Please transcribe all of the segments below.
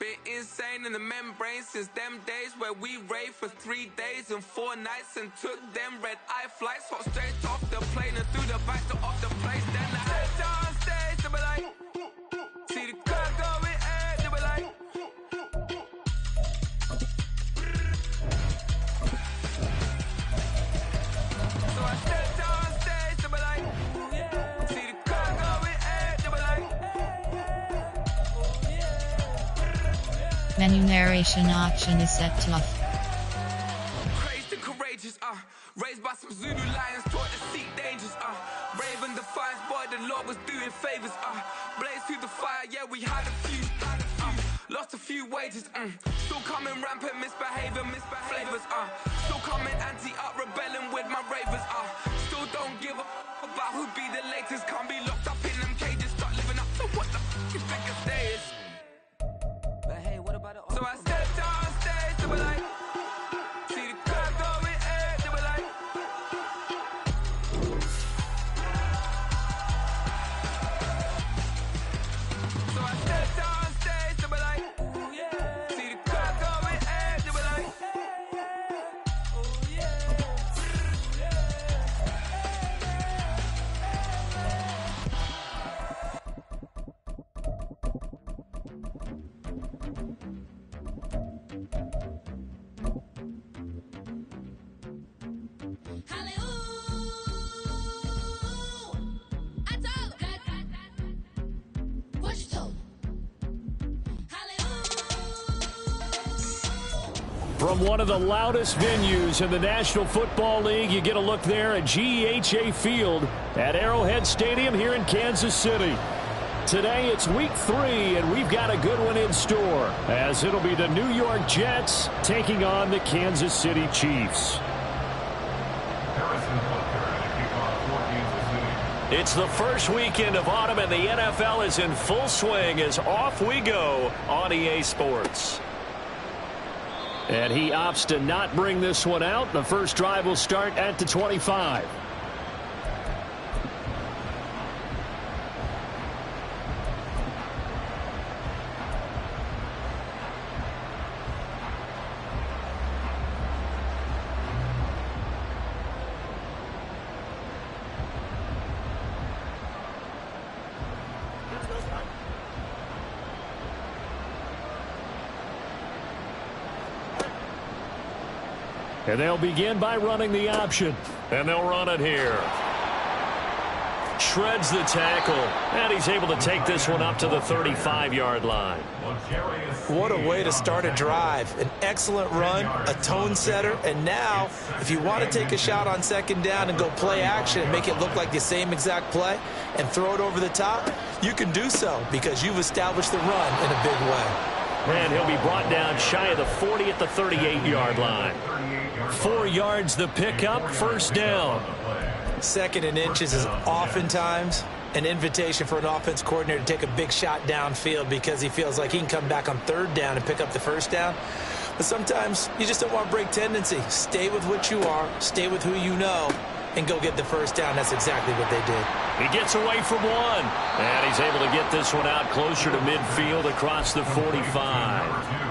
Been insane in the membrane since them days where we raved for 3 days and 4 nights and took them red-eye flights. Hot straight off the plane and through the back door of the place. Then I head on stage, they were like, see the crowd going air, they were like. So I stepped on stage, they were like, see the crowd going air, they were like. Menu narration option is set to off. Crazed and courageous, raised by some Zulu lions, taught to seek dangers, Raven defiance, boy, the Lord was doing favors, blaze through the fire, yeah, we had a few, lost a few wages, still coming rampant, misbehavior, flavors, still coming anti-up, rebelling with my ravers, still don't give a about who be the latest, can't be locked up in them cages, start living up to what the you think a day is. So I stepped on stage, they were like, see the crowd going air, they were like. So I stepped on stage, they were like, see the crowd going air, they were like. From one of the loudest venues in the National Football League, you get a look there at GEHA Field at Arrowhead Stadium here in Kansas City. Today it's week 3, and we've got a good one in store, as it'll be the New York Jets taking on the Kansas City Chiefs. It's the first weekend of autumn, and the NFL is in full swing as off we go on EA Sports. And he opts to not bring this one out. The first drive will start at the 25. And they'll begin by running the option. And they'll run it here. Shreds the tackle. And he's able to take this one up to the 35-yard line. What a way to start a drive. An excellent run, a tone setter. And now, if you want to take a shot on second down and go play action and make it look like the same exact play and throw it over the top, you can do so because you've established the run in a big way. And he'll be brought down shy of the 40 at the 38-yard line. 4 yards the pickup, first down. Second and inches is oftentimes an invitation for an offense coordinator to take a big shot downfield because he feels like he can come back on third down and pick up the first down. But sometimes you just don't want to break tendency. Stay with what you are, stay with who you know, and go get the first down. That's exactly what they did. He gets away from one, and he's able to get this one out closer to midfield across the 45.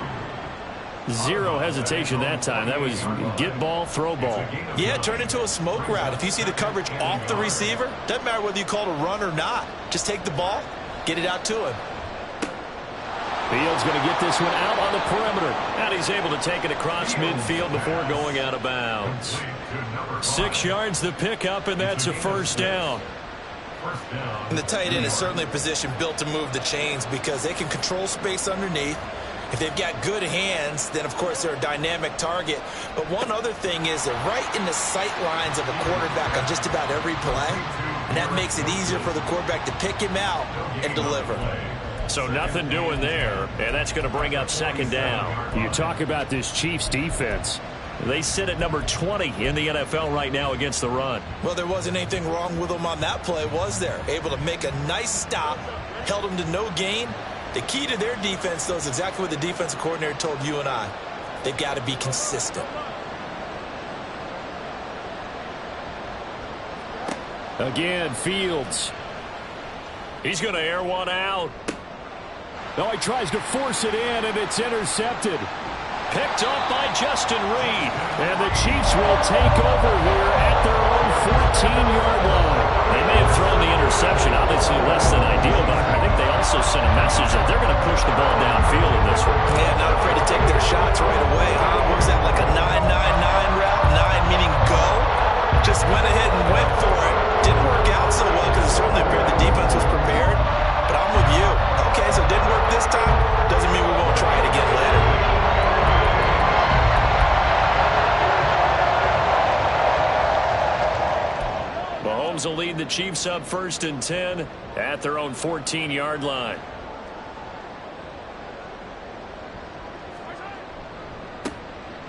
Zero hesitation that time. That was get ball, throw ball. Yeah, turn into a smoke route. If you see the coverage off the receiver, doesn't matter whether you call it a run or not. Just take the ball, get it out to him. Fields going to get this one out on the perimeter. And he's able to take it across midfield before going out of bounds. 6 yards the pickup, and that's a first down. And the tight end is certainly a position built to move the chains because they can control space underneath. If they've got good hands, then, of course, they're a dynamic target. But one other thing is they're right in the sight lines of a quarterback on just about every play. And that makes it easier for the quarterback to pick him out and deliver. So nothing doing there, and that's going to bring up second down. You talk about this Chiefs defense. They sit at number 20 in the NFL right now against the run. Well, there wasn't anything wrong with them on that play, was there? Able to make a nice stop, held them to no gain. The key to their defense, though, is exactly what the defensive coordinator told you and I. They've got to be consistent. Again, Fields. He's going to air one out. Oh, he tries to force it in, and it's intercepted. Picked up by Justin Reed. And the Chiefs will take over here at their own 14-yard line. They may have thrown the interception, obviously less than ideal, but I think they also sent a message that they're going to push the ball downfield in this one. Yeah, not afraid to take their shots right away, huh? What was that, like a 9-9-9 route? 9 meaning go? Just went ahead and went for it. Didn't work out so well because it certainly appeared the defense was prepared. But I'm with you. Okay, so it didn't work this time. Doesn't mean we won't try it again later. Mahomes will lead the Chiefs up 1st and 10 at their own 14-yard line.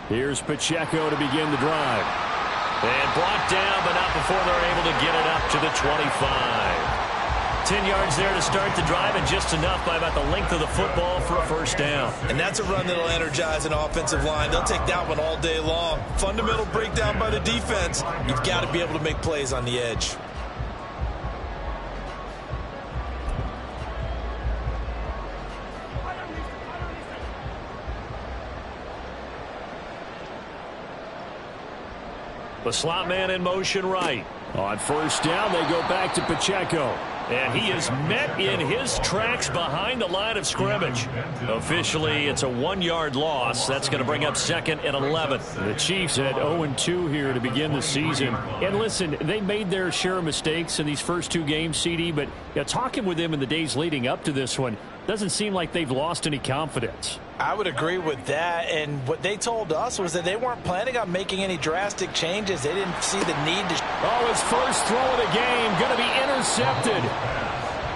Here's Pacheco to begin the drive. And brought down, but not before they're able to get it up to the 25. 10 yards there to start the drive, and just enough by about the length of the football for a first down. And that's a run that'll energize an offensive line. They'll take that one all day long. Fundamental breakdown by the defense. You've got to be able to make plays on the edge. The slot man in motion right. On 1st down, they go back to Pacheco. And he is met in his tracks behind the line of scrimmage. Officially, it's a 1-yard loss. That's going to bring up 2nd and 11. The Chiefs at 0-2 here to begin the season. And listen, they made their share of mistakes in these first 2 games, CD, but talking with them in the days leading up to this one, doesn't seem like they've lost any confidence. I would agree with that, and what they told us was that they weren't planning on making any drastic changes. They didn't see the need to. Oh, his first throw of the game going to be intercepted.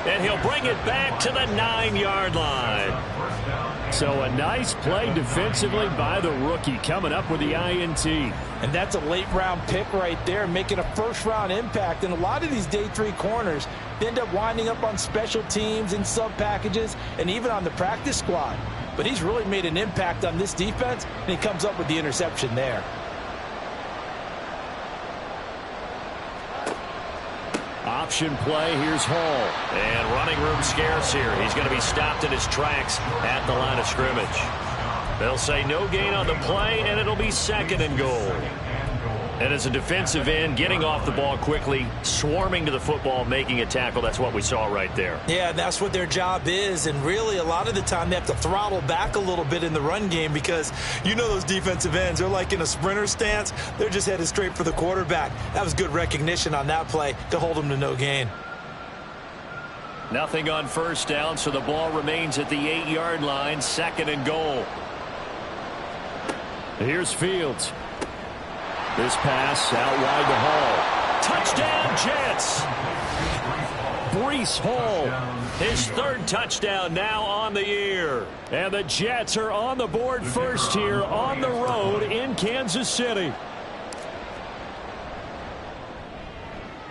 And he'll bring it back to the 9-yard line. So a nice play defensively by the rookie, coming up with the INT. And that's a late-round pick right there, making a first-round impact. And a lot of these day 3 corners end up winding up on special teams and sub-packages and even on the practice squad. But he's really made an impact on this defense, and he comes up with the interception there. Option play, here's Hall. And running room scarce here. He's going to be stopped in his tracks at the line of scrimmage. They'll say no gain on the play, and it'll be 2nd and goal. And as a defensive end, getting off the ball quickly, swarming to the football, making a tackle, that's what we saw right there. Yeah, that's what their job is, and really a lot of the time they have to throttle back a little bit in the run game because you know those defensive ends, they're like in a sprinter stance. They're just headed straight for the quarterback. That was good recognition on that play to hold them to no gain. Nothing on 1st down, so the ball remains at the 8-yard line, 2nd and goal. Here's Fields. This pass out wide to Hall. Touchdown, Jets! Breece Hall. His 3rd touchdown now on the year. And the Jets are on the board first here on the road in Kansas City.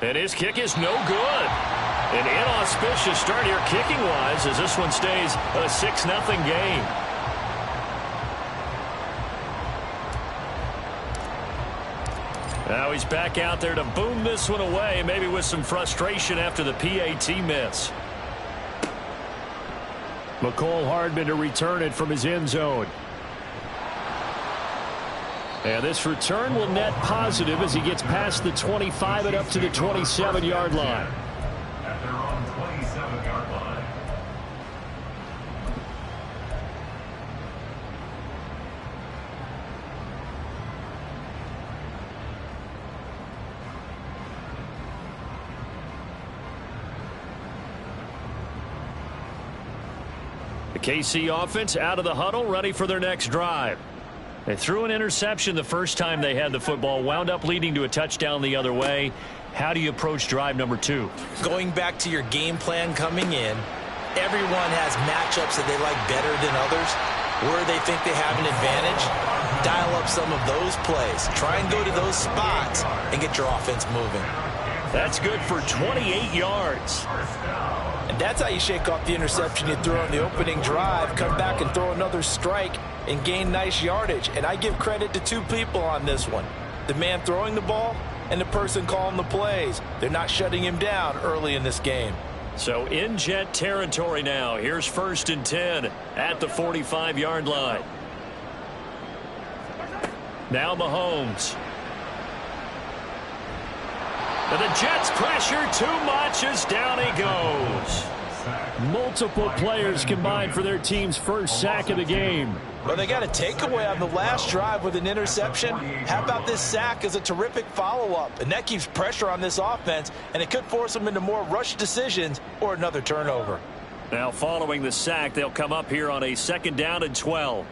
And his kick is no good. An inauspicious start here kicking-wise as this one stays a 6-0 game. Now he's back out there to boom this one away, maybe with some frustration after the PAT miss. McCole Hardman to return it from his end zone. And this return will net positive as he gets past the 25 and up to the 27-yard line. At their own 27-yard line. The KC offense out of the huddle, ready for their next drive. They threw an interception the first time they had the football, wound up leading to a touchdown the other way. How do you approach drive number 2? Going back to your game plan coming in, everyone has matchups that they like better than others, where they think they have an advantage. Dial up some of those plays. Try and go to those spots and get your offense moving. That's good for 28 yards. And that's how you shake off the interception you threw on the opening drive, come back and throw another strike and gain nice yardage. And I give credit to 2 people on this one. The man throwing the ball and the person calling the plays. They're not shutting him down early in this game. So in Jet territory now. Here's 1st and 10 at the 45-yard line. Now Mahomes. And the Jets pressure too much as down he goes. Multiple players combined for their team's first sack of the game. Well, they got a takeaway on the last drive with an interception. How about this sack as a terrific follow-up? And that keeps pressure on this offense, and it could force them into more rushed decisions or another turnover. Now following the sack, they'll come up here on a 2nd down and 12.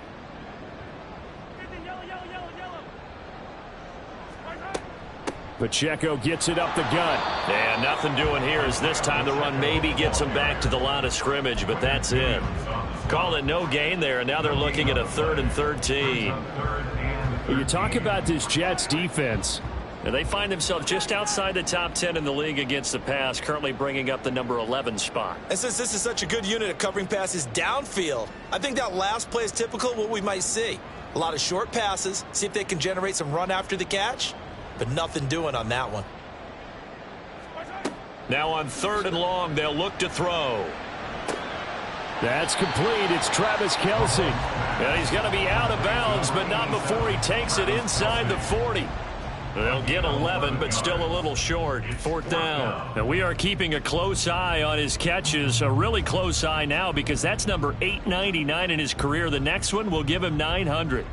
Pacheco gets it up the gut. And nothing doing here as this time the run maybe gets them back to the line of scrimmage, but that's it. Call it no gain there, and now they're looking at a 3rd and 13. You talk about this Jets defense. And they find themselves just outside the top 10 in the league against the pass, currently bringing up the number 11 spot. And since this is such a good unit of covering passes downfield, I think that last play is typical of what we might see. A lot of short passes, see if they can generate some run after the catch, but nothing doing on that one. Now on 3rd and long, they'll look to throw. That's complete. It's Travis Kelce. And he's going to be out of bounds, but not before he takes it inside the 40. They'll get 11, but still a little short. 4th down. And we are keeping a close eye on his catches, a really close eye now because that's number 899 in his career. The next one will give him 900.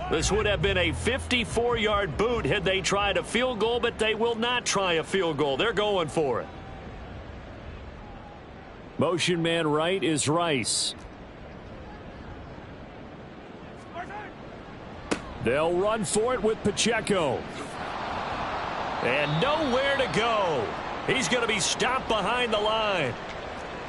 This would have been a 54-yard boot had they tried a field goal, but they will not try a field goal. They're going for it. Motion man right is Rice. They'll run for it with Pacheco. And nowhere to go. He's going to be stopped behind the line.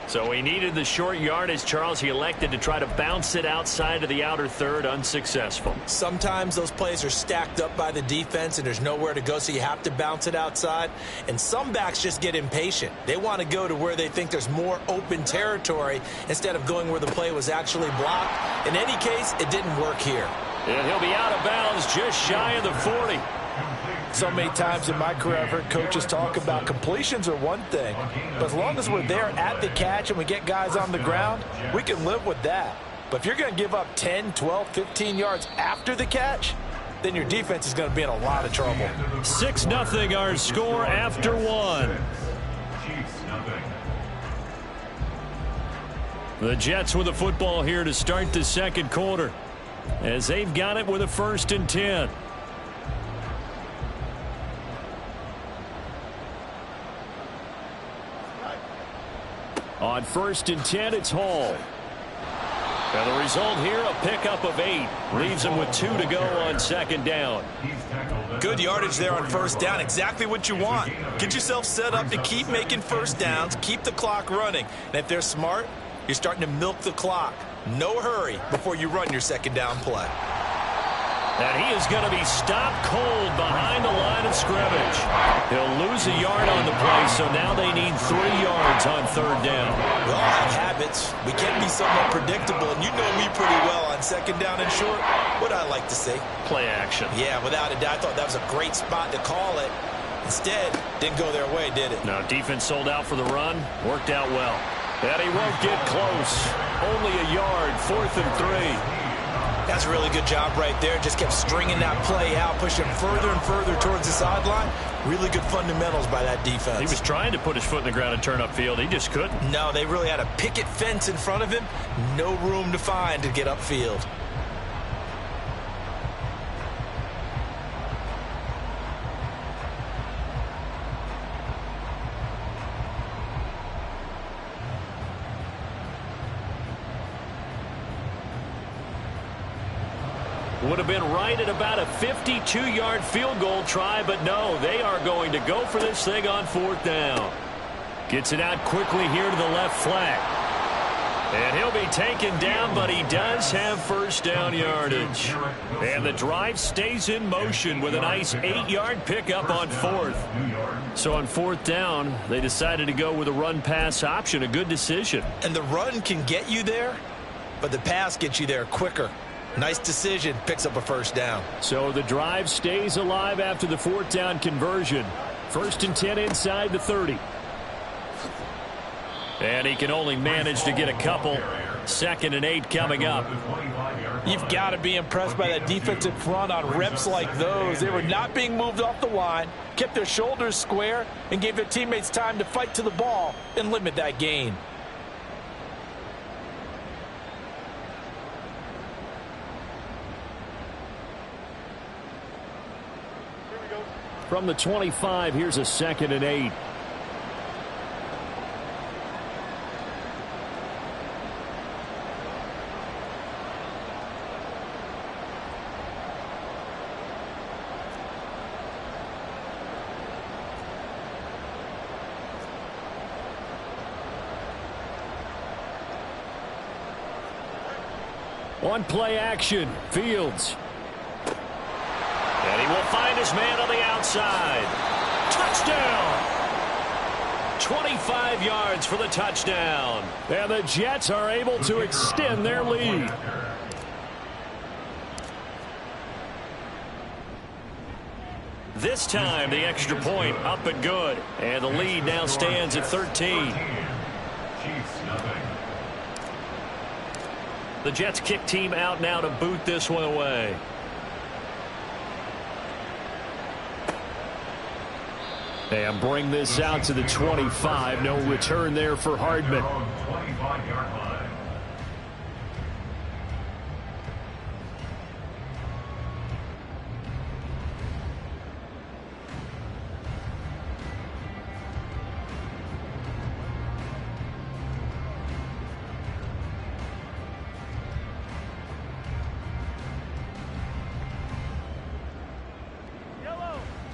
So he needed the short yardage, Charles. He elected to try to bounce it outside of the outer third, unsuccessful. Sometimes those plays are stacked up by the defense and there's nowhere to go, so you have to bounce it outside. And some backs just get impatient. They want to go to where they think there's more open territory instead of going where the play was actually blocked. In any case, it didn't work here. And he'll be out of bounds just shy of the 40. So many times in my career I've heard coaches talk about completions are one thing, but as long as we're there at the catch and we get guys on the ground, we can live with that. But if you're going to give up 10, 12, 15 yards after the catch, then your defense is going to be in a lot of trouble. 6-0 our score after one. The Jets with the football here to start the second quarter as they've got it with a 1st and 10. On 1st and 10, it's Hall. And the result here, a pickup of 8. Leaves him with 2 to go on 2nd down. Good yardage there on 1st down. Exactly what you want. Get yourself set up to keep making 1st downs, keep the clock running. And if they're smart, you're starting to milk the clock. No hurry before you run your 2nd down play. And he is going to be stopped cold behind the line of scrimmage. He'll lose a yard on the play, so now they need 3 yards on 3rd down. We all have habits. We can be somewhat predictable, and you know me pretty well on 2nd down and short. What I like to say? Play action. Yeah, without a doubt. I thought that was a great spot to call it. Instead, didn't go their way, did it? No, defense sold out for the run. Worked out well. And he won't get close. Only a yard, 4th and 3. That's a really good job right there. Just kept stringing that play out, pushing further and further towards the sideline. Really good fundamentals by that defense. He was trying to put his foot in the ground and turn upfield. He just couldn't. No, they really had a picket fence in front of him. No room to find to get upfield. Would have been right at about a 52-yard field goal try, but no, they are going to go for this thing on 4th down. Gets it out quickly here to the left flat. And he'll be taken down, but he does have first down yardage. And the drive stays in motion with a nice 8-yard pickup on fourth. So on fourth down, they decided to go with a run-pass option. A good decision. And the run can get you there, but the pass gets you there quicker. Nice decision. Picks up a first down. So the drive stays alive after the fourth down conversion. 1st and 10 inside the 30. And he can only manage to get a couple. 2nd and 8 coming up. You've got to be impressed by that defensive front on reps like those. They were not being moved off the line, kept their shoulders square, and gave their teammates time to fight to the ball and limit that gain. From the 25, here's a 2nd and 8. On play action, Fields. And he will find his man on the outside. Touchdown! 25 yards for the touchdown. And the Jets are able to extend their lead. This time, the extra point up and good. And the lead now stands at 13. The Jets kick team out now to boot this one away. And bring this out to the 25. No return there for Hardman.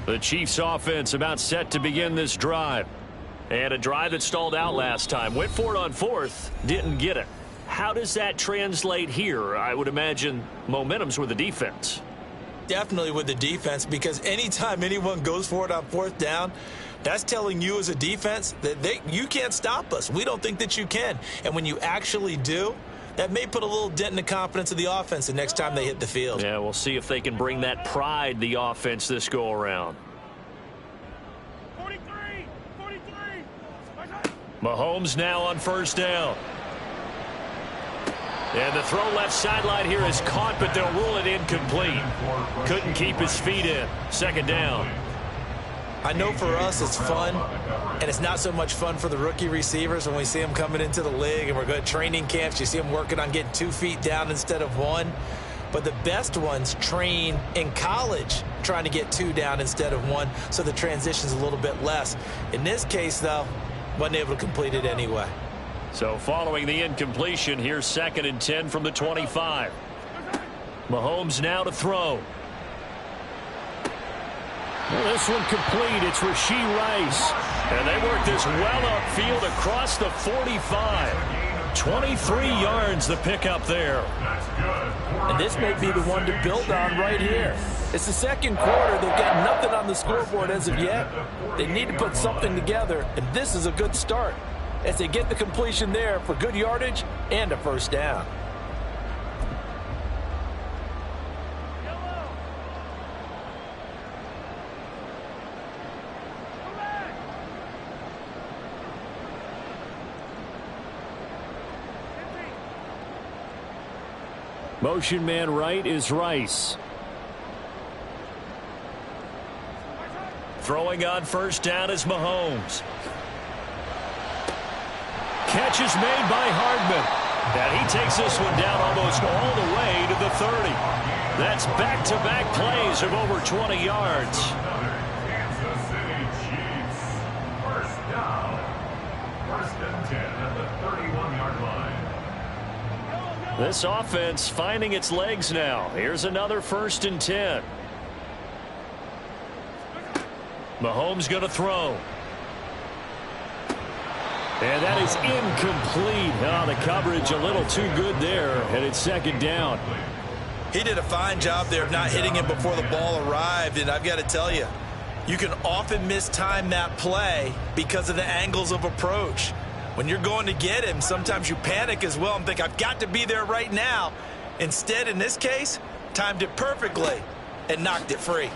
The Chiefs offense about set to begin this drive. And a drive that stalled out last time. Went for it on fourth, didn't get it. How does that translate here? I would imagine momentum's with the defense. Definitely with the defense, because anytime anyone goes for it on fourth down, that's telling you as a defense that you can't stop us. We don't think that you can. And when you actually do, that may put a little dent in the confidence of the offense the next time they hit the field. Yeah, we'll see if they can bring that pride, the offense, this go-around. 43! Mahomes now on first down. And the throw left sideline here is caught, but they'll rule it incomplete. Couldn't keep his feet in. 2nd down. I know for us it's fun, and it's not so much fun for the rookie receivers when we see them coming into the league and we're going to training camps. You see them working on getting 2 feet down instead of 1. But the best ones train in college trying to get 2 down instead of 1, so the transition's a little bit less. In this case, though, wasn't able to complete it anyway. So following the incompletion, here's 2nd and 10 from the 25. Mahomes now to throw. Well, this one complete. It's Rashee Rice. And they work this well upfield across the 45. 23 yards the pickup there. And this may be the one to build on right here. It's the 2nd quarter. They've got nothing on the scoreboard as of yet. They need to put something together, and this is a good start as they get the completion there for good yardage and a first down. Motion man right is Rice. Throwing on first down is Mahomes. Catch is made by Hardman. And he takes this one down almost all the way to the 30. That's back-to-back plays of over 20 yards. Kansas City Chiefs. First down. 1st and 10 at the 31-yard line. This offense finding its legs now. Here's another 1st and 10. Mahomes going to throw. And that is incomplete. Oh, the coverage a little too good there, and it's second down. He did a fine job there of not hitting him before the ball arrived, and I've got to tell you, you can often mistime that play because of the angles of approach. When you're going to get him, sometimes you panic as well and think, I've got to be there right now. Instead, in this case, timed it perfectly and knocked it free.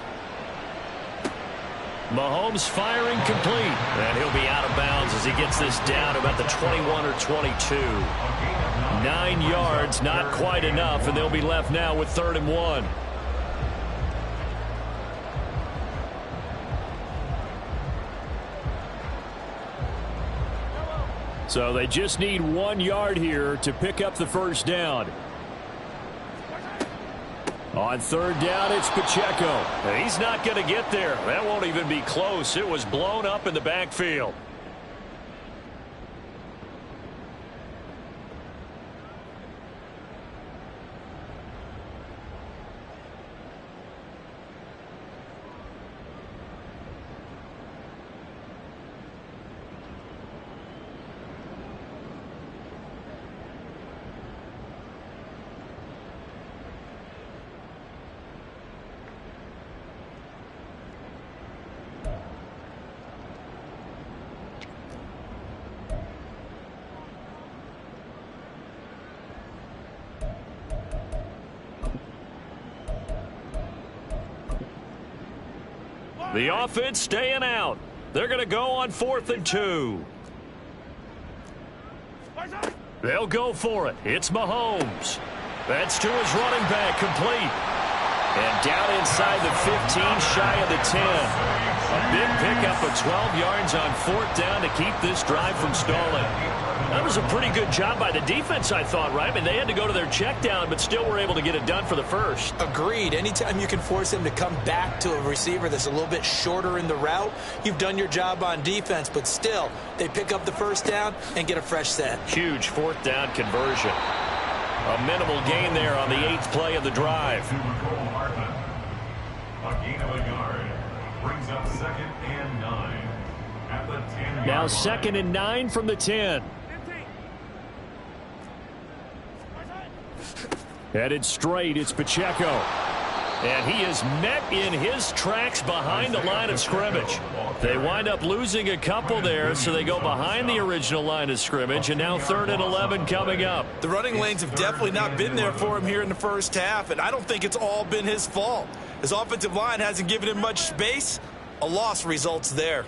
Mahomes firing complete. And he'll be out of bounds as he gets this down about the 21 or 22. 9 yards, not quite enough, and they'll be left now with 3rd and 1. So they just need 1 yard here to pick up the first down. On 3rd down, it's Pacheco. He's not going to get there. That won't even be close. It was blown up in the backfield. The offense staying out. They're going to go on 4th and 2. They'll go for it. It's Mahomes. That's to his running back, complete. And down inside the 15, shy of the 10. A big pickup of 12 yards on 4th down to keep this drive from stalling. That was a pretty good job by the defense, I thought, right? I mean, they had to go to their check down, but still were able to get it done for the first. Agreed. Anytime you can force him to come back to a receiver that's a little bit shorter in the route, you've done your job on defense, but still, they pick up the first down and get a fresh set. Huge 4th down conversion. A minimal gain there on the 8th play of the drive. A gain of a yard brings up 2nd and 9 at the 10-yard Now line. 2nd and 9 from the 10. Headed straight, it's Pacheco. And he is met in his tracks behind the line of scrimmage. They wind up losing a couple there, so they go behind the original line of scrimmage, and now 3rd and 11 coming up. The running lanes have definitely not been there for him here in the first half, and I don't think it's all been his fault. His offensive line hasn't given him much space. A loss results there.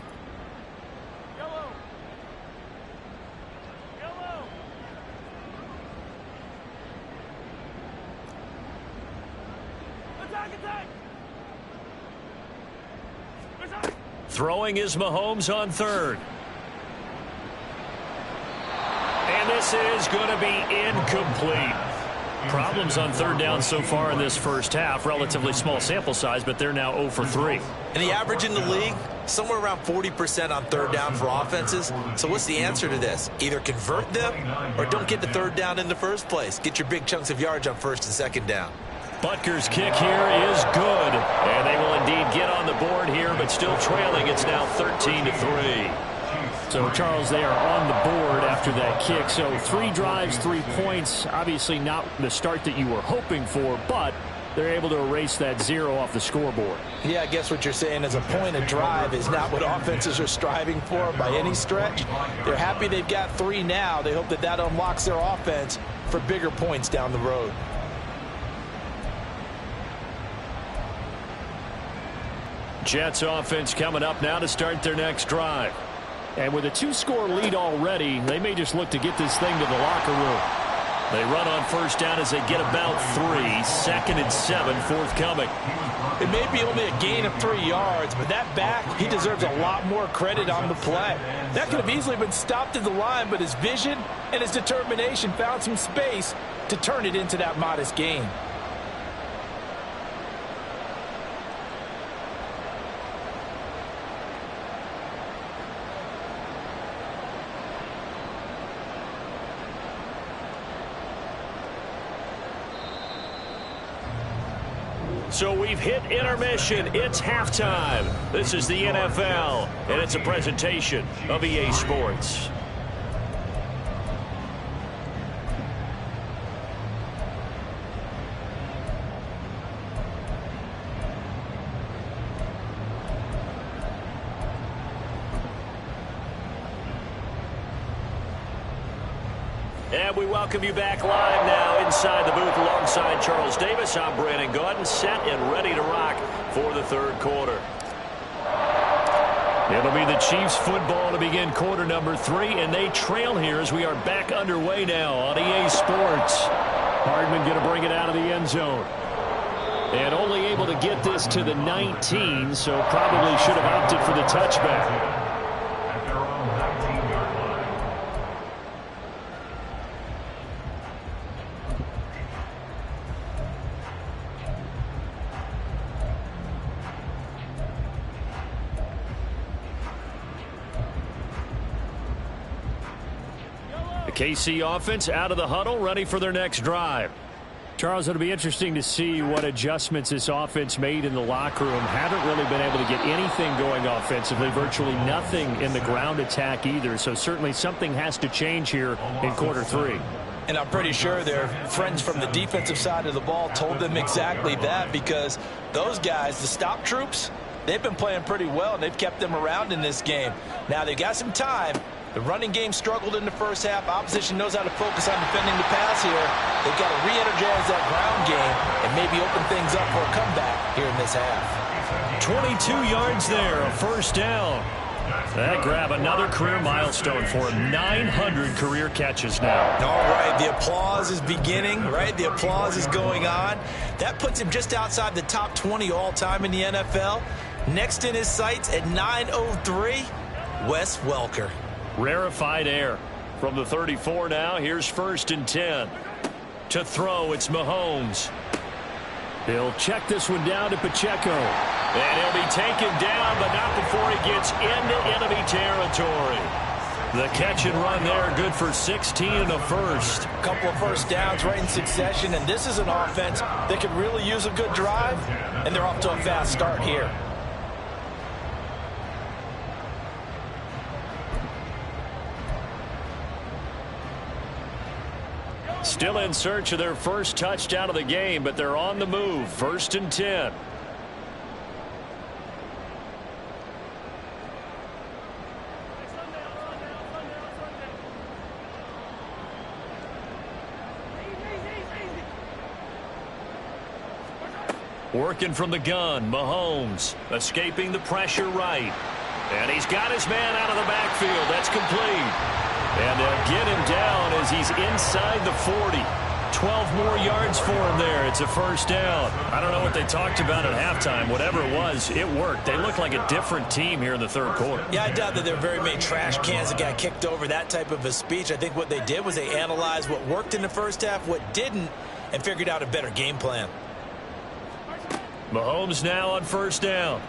Throwing is Mahomes on 3rd. And this is going to be incomplete. Problems on 3rd down so far in this first half. Relatively small sample size, but they're now 0 for 3. And the average in the league, somewhere around 40% on 3rd down for offenses. So what's the answer to this? Either convert them or don't get the 3rd down in the first place. Get your big chunks of yards on 1st and 2nd down. Butker's kick here is good. And they will indeed get on the board here, but still trailing. It's now 13-3. So, Charles, they are on the board after that kick. So 3 drives, 3 points. Obviously not the start that you were hoping for, but they're able to erase that 0 off the scoreboard. Yeah, I guess what you're saying is a point of drive is not what offenses are striving for by any stretch. They're happy they've got 3 now. They hope that that unlocks their offense for bigger points down the road. Jets offense coming up now to start their next drive. And with a 2-score lead already, they may just look to get this thing to the locker room. They run on 1st down as they get about 3. 2nd and 7 forthcoming. It may be only a gain of 3 yards, but that back, he deserves a lot more credit on the play. That could have easily been stopped at the line, but his vision and his determination found some space to turn it into that modest gain. So we've hit intermission. It's halftime. This is the NFL, and it's a presentation of EA Sports. And we welcome you back live now inside the booth alongside Charles Davis. I'm Brandon Gaudin, set and ready to rock for the third quarter. It'll be the Chiefs football to begin quarter number 3, and they trail here as we are back underway now on EA Sports. Hardman going to bring it out of the end zone. And only able to get this to the 19, so probably should have opted for the touchback. KC offense out of the huddle, ready for their next drive. Charles, it'll be interesting to see what adjustments this offense made in the locker room. Haven't really been able to get anything going offensively, virtually nothing in the ground attack either. So certainly something has to change here in quarter 3. And I'm pretty sure their friends from the defensive side of the ball told them exactly that, because those guys, the stop troops, they've been playing pretty well, and they've kept them around in this game. Now, they've got some time. The running game struggled in the first half. Opposition knows how to focus on defending the pass here. They've got to re-energize that ground game and maybe open things up for a comeback here in this half. 22 yards there, a first down. That grab another career milestone for him. 900 career catches now. All right, the applause is beginning, right? The applause is going on. That puts him just outside the top 20 all-time in the NFL. Next in his sights at 9:03, Wes Welker. Rarefied air from the 34 now. Here's 1st and 10. To throw, it's Mahomes. He'll check this one down to Pacheco. And he'll be taken down, but not before he gets into enemy territory. The catch and run there, good for 16 and a first. A couple of first downs right in succession, and this is an offense that could really use a good drive, and they're off to a fast start here. Still in search of their first touchdown of the game, but they're on the move. 1st and 10. Working from the gun, Mahomes escaping the pressure right. And he's got his man out of the backfield. That's complete. And they'll get him down as he's inside the 40. 12 more yards for him there. It's a first down. I don't know what they talked about at halftime. Whatever it was, it worked. They look like a different team here in the third quarter. Yeah, I doubt that there were very many trash cans that got kicked over, that type of a speech. I think what they did was they analyzed what worked in the first half, what didn't, and figured out a better game plan. Mahomes now on first down.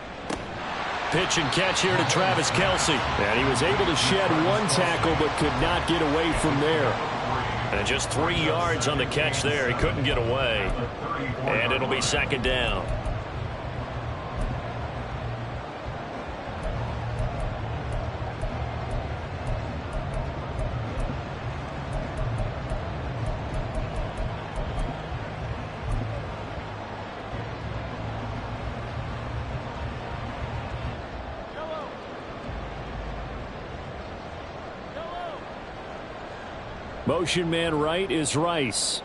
Pitch and catch here to Travis Kelce. And he was able to shed one tackle but could not get away from there. And just 3 yards on the catch there. He couldn't get away. And it'll be 2nd down. Motion man right is Rice.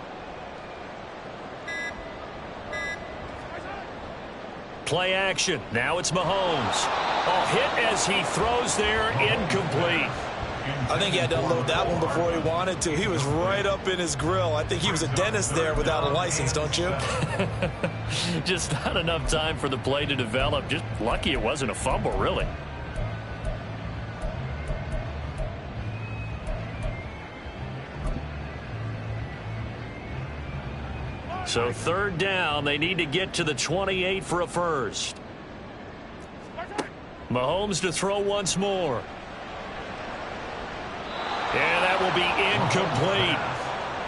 Play action. Now it's Mahomes. Oh, hit as he throws there, incomplete. I think he had to unload that one before he wanted to. He was right up in his grill. I think he was a dentist there without a license, don't you? Just not enough time for the play to develop. Just lucky it wasn't a fumble, really. So 3rd down, they need to get to the 28 for a first. Mahomes to throw once more. And that will be incomplete.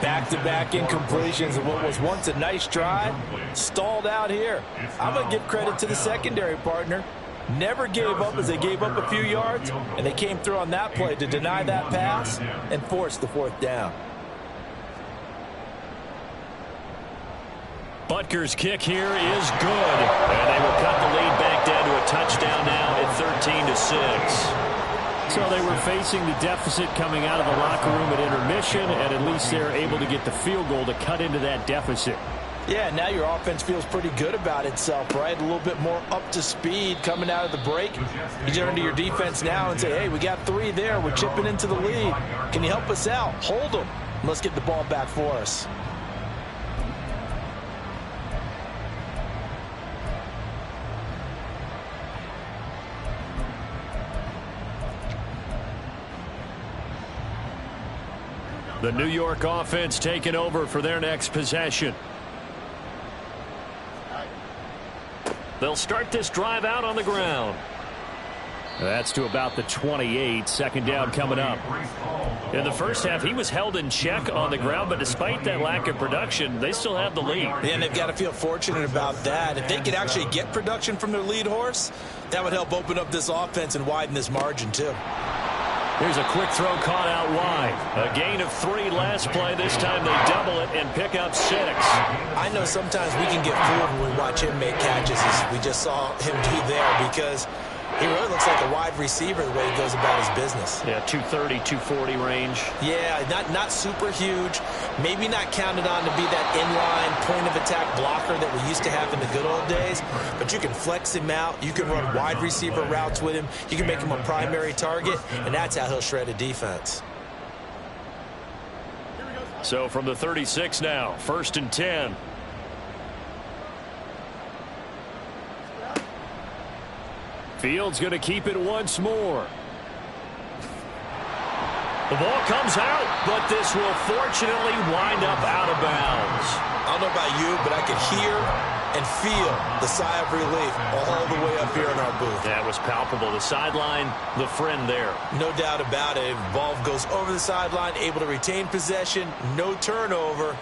Back-to-back incompletions of what was once a nice drive, stalled out here. I'm going to give credit to the secondary partner. Never gave up as they gave up a few yards, and they came through on that play to deny that pass and force the 4th down. Butker's kick here is good. And they will cut the lead back down to a touchdown now at 13-6. So they were facing the deficit coming out of the locker room at intermission, and at least they're able to get the field goal to cut into that deficit. Yeah, now your offense feels pretty good about itself, right? A little bit more up to speed coming out of the break. You turn to your defense now and say, hey, we got 3 there. We're chipping into the lead. Can you help us out? Hold them. Let's get the ball back for us. The New York offense taking over for their next possession. They'll start this drive out on the ground. That's to about the 28. Second down coming up. In the first half, he was held in check on the ground, but despite that lack of production, they still have the lead. And they've got to feel fortunate about that. If they could actually get production from their lead horse, that would help open up this offense and widen this margin too. Here's a quick throw caught out wide. A gain of 3 last play. This time they double it and pick up 6. I know sometimes we can get fooled when we watch him make catches, as we just saw him do there, because he really looks like a wide receiver the way he goes about his business. Yeah, 230, 240 range. Yeah, not super huge. Maybe not counted on to be that inline point-of-attack blocker that we used to have in the good old days. But you can flex him out. You can run wide receiver routes with him. You can make him a primary target, and that's how he'll shred a defense. So from the 36 now, 1st and 10. Fields going to keep it once more. The ball comes out, but this will fortunately wind up out of bounds. I don't know about you, but I could hear and feel the sigh of relief all the way up here in our booth. That was palpable. The sideline, the friend there. No doubt about it. Ball goes over the sideline, able to retain possession, no turnover.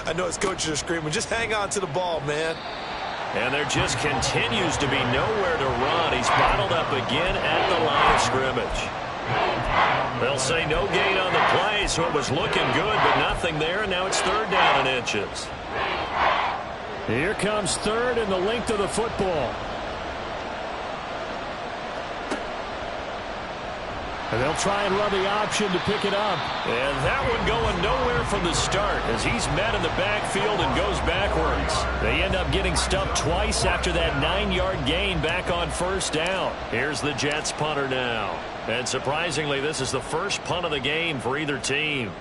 I know his coaches are screaming, just hang on to the ball, man. And there just continues to be nowhere to run. He's bottled up again at the line of scrimmage. They'll say no gain on the play, so it was looking good, but nothing there, and now it's 3rd down and inches. Here comes 3rd and the length of the football. And they'll try and run the option to pick it up. And that one going nowhere from the start as he's met in the backfield and goes backwards. They end up getting stuffed twice after that 9-yard gain back on 1st down. Here's the Jets punter now. And surprisingly, this is the first punt of the game for either team.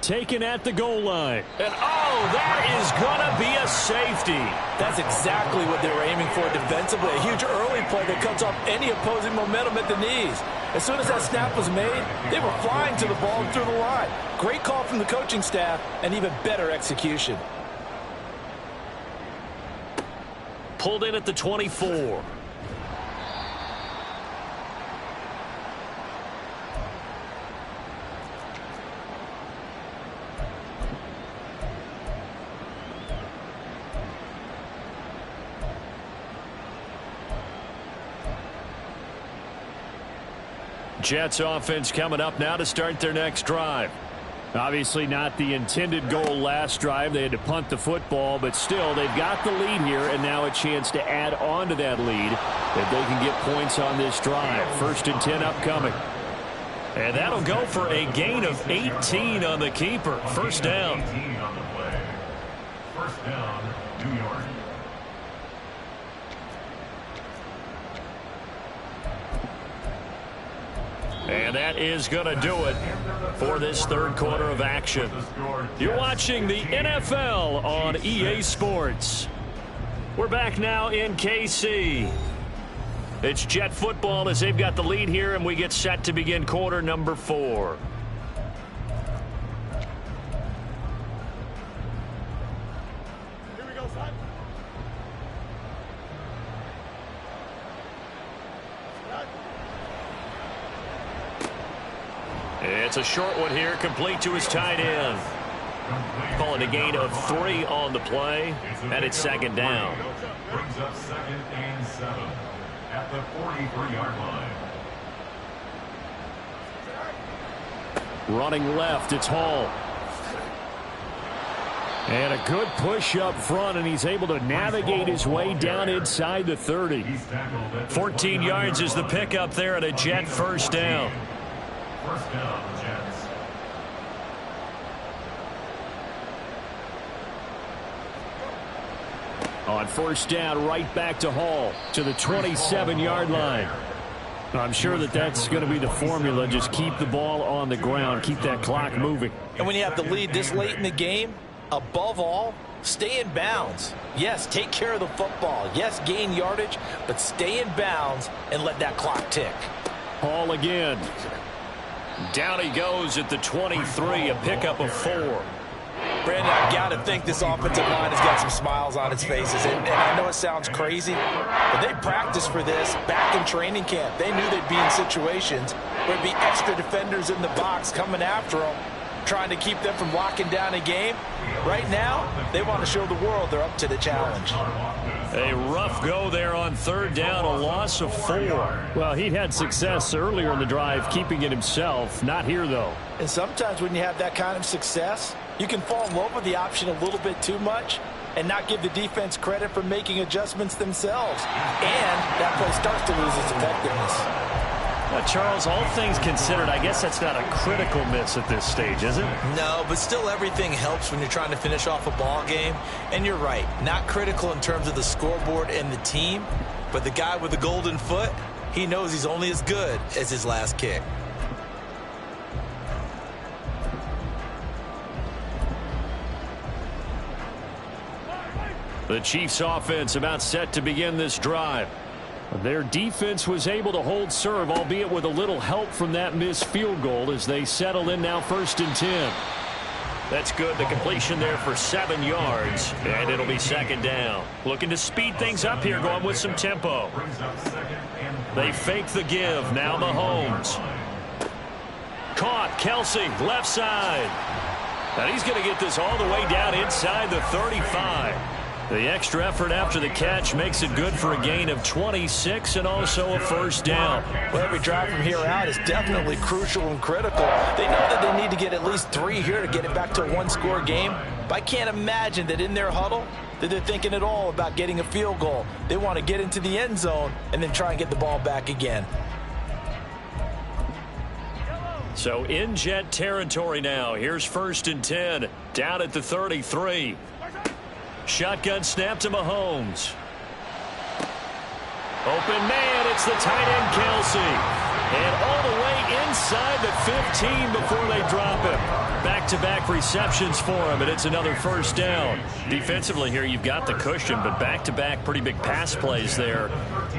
Taken at the goal line. And oh, that is going to be a safety. That's exactly what they were aiming for defensively. A huge early play that cuts off any opposing momentum at the knees. As soon as that snap was made, they were flying to the ball and through the line. Great call from the coaching staff and even better execution. Pulled in at the 24. Jets offense coming up now to start their next drive. Obviously not the intended goal last drive. They had to punt the football, but still they've got the lead here, and now a chance to add on to that lead if they can get points on this drive. 1st and 10 upcoming. And that'll go for a gain of 18 on the keeper. 1st down. 18 on the play. 1st down, New York. And that is going to do it for this 3rd quarter of action. You're watching the NFL on EA Sports. We're back now in KC. It's Jet football as they've got the lead here, and we get set to begin quarter number 4. It's a short one here, complete to his tight end. Calling a gain of 3 on the play, and it's 2nd down. Brings up 2nd and 7 at the 43-yard line. Running left, it's Hall. And a good push up front, and he's able to navigate his way down inside the 30. 14 yards is the pickup there at a Jet first down. First down, Jets. On first down, right back to Hall to the 27-yard line. I'm sure that's going to be the formula. Just keep the ball on the ground, keep that clock moving. And when you have the lead this late in the game, above all, stay in bounds. Yes, take care of the football. Yes, gain yardage, but stay in bounds and let that clock tick. Hall again. Down he goes at the 23, a pickup of 4. Brandon, I've got to think this offensive line has got some smiles on its faces. And I know it sounds crazy, but they practiced for this back in training camp. They knew they'd be in situations where there'd be extra defenders in the box coming after them, trying to keep them from locking down a game. Right now, they want to show the world they're up to the challenge. A rough go there on third down, a loss of 4. Well, he'd had success earlier in the drive keeping it himself. Not here, though. And sometimes when you have that kind of success, you can fall in love with the option a little bit too much and not give the defense credit for making adjustments themselves. And that play starts to lose its effectiveness. Well, Charles, all things considered, I guess that's not a critical miss at this stage, is it? No, but still everything helps when you're trying to finish off a ball game. And you're right, not critical in terms of the scoreboard and the team, but the guy with the golden foot, he knows he's only as good as his last kick. The Chiefs offense about set to begin this drive. Their defense was able to hold serve, albeit with a little help from that missed field goal as they settle in now 1st and 10. That's good. The completion there for 7 yards, and it'll be 2nd down. Looking to speed things up here, going with some tempo. They fake the give. Now Mahomes. Caught. Kelsey, left side. And he's going to get this all the way down inside the 35. The extra effort after the catch makes it good for a gain of 26 and also a 1st down. Well, every drive from here out is definitely crucial and critical. They know that they need to get at least 3 here to get it back to a one-score game. But I can't imagine that in their huddle that they're thinking at all about getting a field goal. They want to get into the end zone and then try and get the ball back again. So in Jet territory now. Here's 1st and 10 down at the 33. Shotgun snap to Mahomes. Open man, it's the tight end Kelsey. And all the way inside the 15 before they drop him. Back-to-back receptions for him, and it's another 1st down. Defensively here, you've got the cushion, but back-to-back pretty big pass plays there.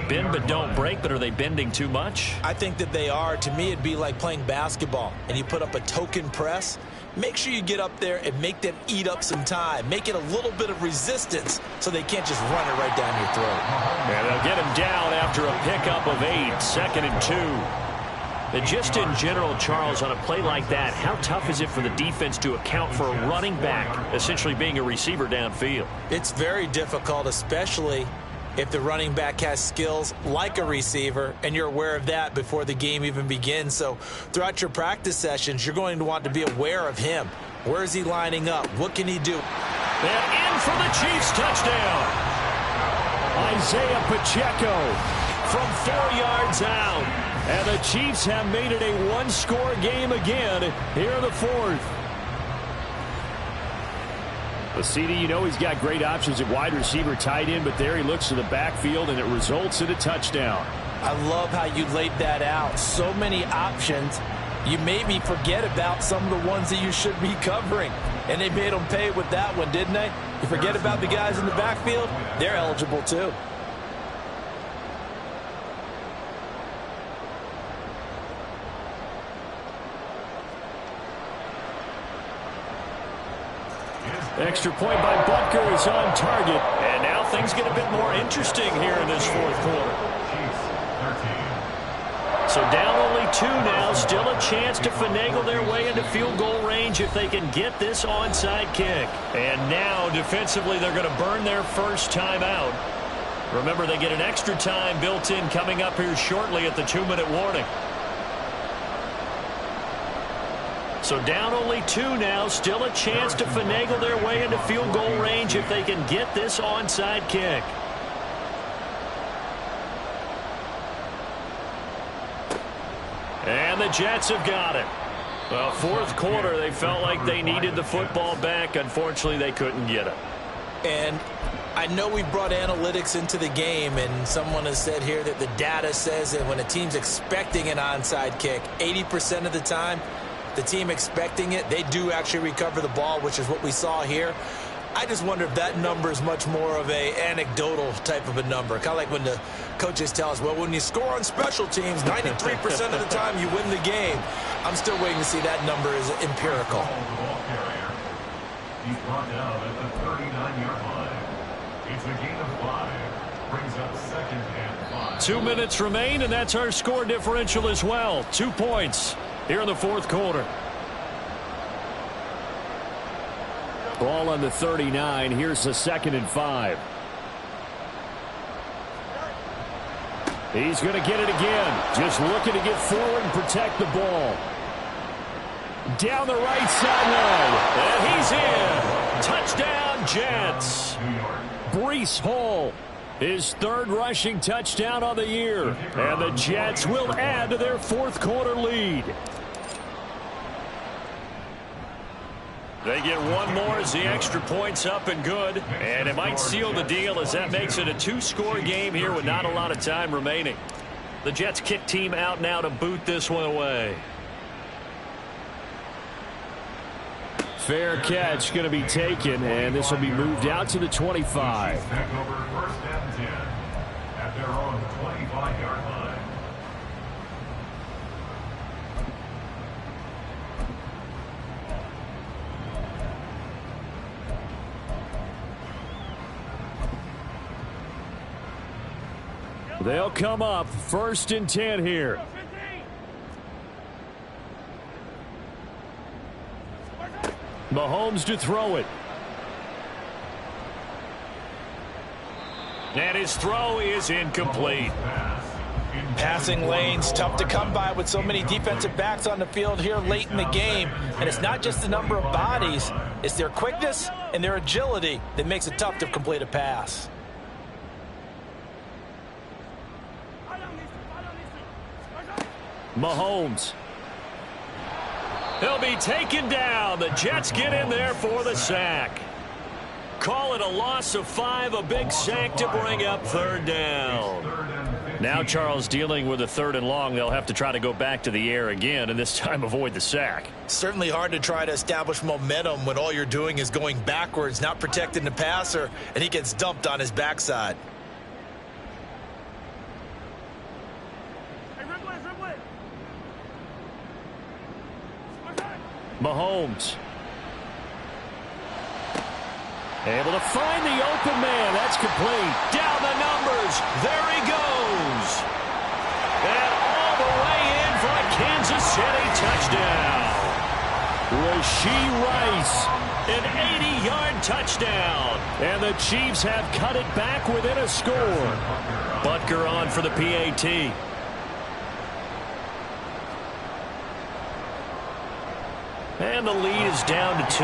Bend but don't break, but are they bending too much? I think that they are. To me, it'd be like playing basketball, and you put up a token press. Make sure you get up there and make them eat up some time. Make it a little bit of resistance so they can't just run it right down your throat. And they'll get him down after a pickup of 8, 2nd and 2. And just in general, Charles, on a play like that, how tough is it for the defense to account for a running back essentially being a receiver downfield? It's very difficult, especially if the running back has skills like a receiver, and you're aware of that before the game even begins. So throughout your practice sessions, you're going to want to be aware of him. Where is he lining up? What can he do? And in for the Chiefs touchdown. Isaiah Pacheco From 4 yards out. And the Chiefs have made it a one-score game again here in the 4th. Well, CD, you know he's got great options at wide receiver, tight end, but there he looks to the backfield, and it results in a touchdown. I love how you laid that out. So many options. You made me forget about some of the ones that you should be covering. And they made them pay with that one, didn't they? You forget about the guys in the backfield? They're eligible too. Extra point by Butker is on target. And now things get a bit more interesting here in this 4th quarter. So down only 2 now. Still a chance to finagle their way into field goal range if they can get this onside kick. And now defensively they're going to burn their first time out. Remember, they get an extra time built in coming up here shortly at the 2-minute warning. So down only 2 now. Still a chance to finagle their way into field goal range if they can get this onside kick. And the Jets have got it. Well, fourth quarter, they felt like they needed the football back. Unfortunately, they couldn't get it. And I know we brought analytics into the game, and someone has said here that the data says that when a team's expecting an onside kick, 80% of the time, the team expecting it, they do actually recover the ball, which is what we saw here. I just wonder if that number is much more of a anecdotal type of a number. Kind of like when the coaches tell us, well, when you score on special teams, 93% of the time you win the game. I'm still waiting to see that number is empirical. He's brought down at the 39-yard line. It's a gain of 5. Brings up 2nd and 5. 2 minutes remain, and that's our score differential as well. 2 points here in the fourth quarter. Ball on the 39. Here's the 2nd and 5. He's going to get it again. Just looking to get forward and protect the ball. Down the right sideline. And he's in. Touchdown, Jets. Breece Hall, his 3rd rushing touchdown on the year. And the Jets will add to their fourth quarter lead. They get one more as the extra point's up and good. And it might seal the deal as that makes it a 2-score game here with not a lot of time remaining. The Jets kick team out now to boot this one away. Fair catch going to be taken, and this will be moved out to the 25. Back over 1st and 10 at their own 25-yard line. They'll come up 1st and 10 here. Mahomes to throw it. And his throw is incomplete. Passing lanes, tough to come by with so many defensive backs on the field here late in the game. And it's not just the number of bodies, it's their quickness and their agility that makes it tough to complete a pass. Mahomes. He'll be taken down. The Jets get in there for the sack. Call it a loss of 5, a big sack to bring up 3rd down. Now Charles dealing with a 3rd and long. They'll have to try to go back to the air again and this time avoid the sack. Certainly hard to try to establish momentum when all you're doing is going backwards, not protecting the passer, and he gets dumped on his backside. Mahomes. Able to find the open man. That's complete. Down the numbers. There he goes. And all the way in for a Kansas City touchdown. Rashee Rice, an 80-yard touchdown. And the Chiefs have cut it back within a score. Butker on for the PAT. And the lead is down to 2.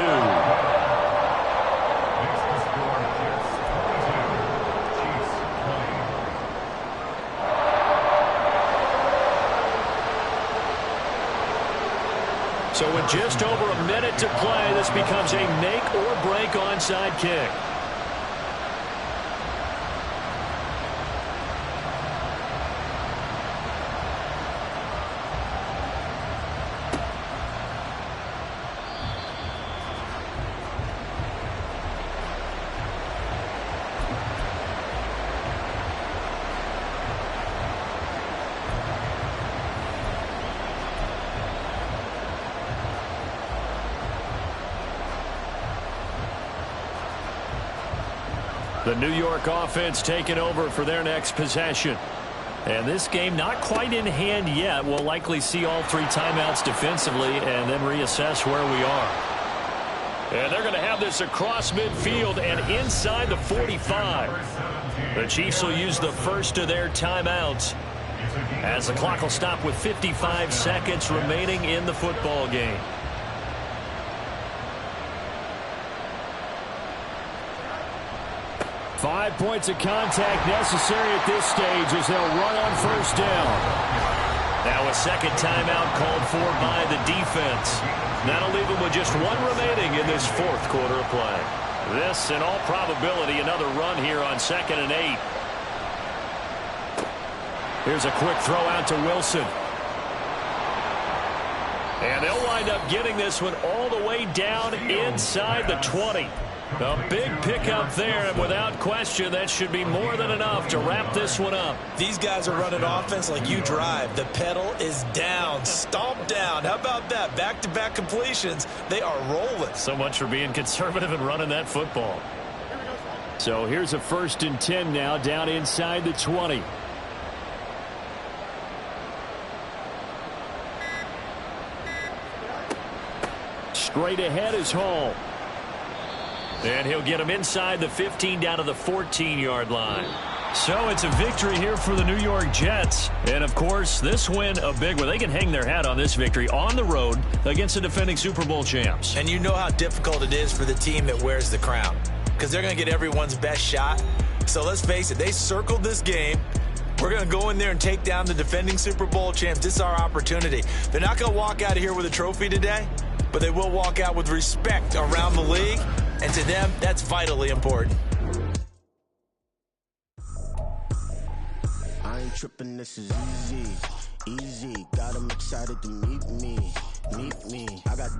So with just over a minute to play, this becomes a make or break onside kick. The New York offense taking over for their next possession. And this game not quite in hand yet. We'll likely see all 3 timeouts defensively and then reassess where we are. And they're going to have this across midfield and inside the 45. The Chiefs will use the first of their timeouts as the clock will stop with 55 seconds remaining in the football game. 5 points of contact necessary at this stage as they'll run on first down. Now a second timeout called for by the defense. That'll leave them with just one remaining in this fourth quarter of play. This, in all probability, another run here on 2nd and 8. Here's a quick throw out to Wilson. And they'll wind up getting this one all the way down inside the 20. A big pickup there, and without question, that should be more than enough to wrap this one up. These guys are running offense like you drive. The pedal is down, stomped down. How about that? Back-to-back completions. They are rolling. So much for being conservative and running that football. So here's a 1st and 10 now, down inside the 20. Straight ahead is Hall. And he'll get him inside the 15 down to the 14-yard line. So it's a victory here for the New York Jets. And, of course, this win a big one. They can hang their hat on this victory on the road against the defending Super Bowl champs. And you know how difficult it is for the team that wears the crown, because they're going to get everyone's best shot. So let's face it, they circled this game. We're going to go in there and take down the defending Super Bowl champs. This is our opportunity. They're not going to walk out of here with a trophy today, but they will walk out with respect around the league. And to them, that's vitally important. I ain't tripping, this is easy. Easy, got them excited to meet me. I got